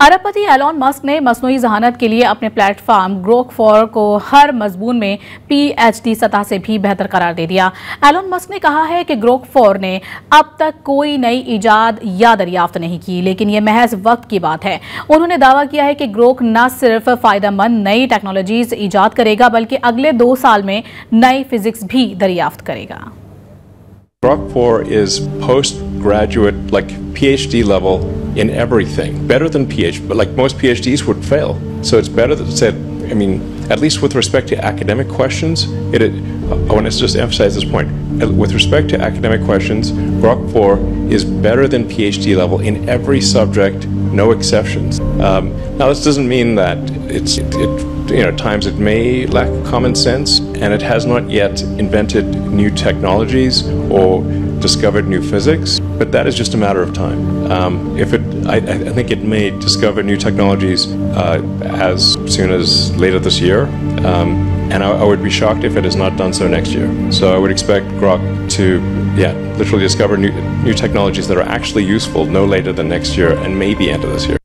अरबपति Elon Musk ने मصنوعی ज़हानत के लिए अपने प्लेटफॉर्म ग्रोक को हर मजमून में PhD सतह से भी बेहतर करार दे दिया। एलॉन मस्क ने कहा है कि ग्रोक ने अब तक कोई नई ईजाद या दरियाफ्त नहीं की, लेकिन ये महज वक्त की बात है। उन्होंने दावा किया है कि ग्रोक न सिर्फ फायदेमंद नई टेक्नोलॉजीज ईजाद करेगा, बल्कि अगले 2 साल में नई फिजिक्स भी दरियाफ्त करेगा। Grok 4 is postgraduate, like PhD level in everything. Better than PhD, but like most PhDs would fail. So it's better that said, I mean, at least with respect to academic questions, I want to just emphasize this point. With respect to academic questions, Grok 4 is better than PhD level in every subject, no exceptions. Now this doesn't mean that at times it may lack common sense, and it has not yet invented new technologies or discovered new physics, but that is just a matter of time. I think it may discover new technologies as soon as later this year, and I would be shocked if it has not done so next year. So I would expect Grok to, literally discover new technologies that are actually useful no later than next year and maybe end of this year.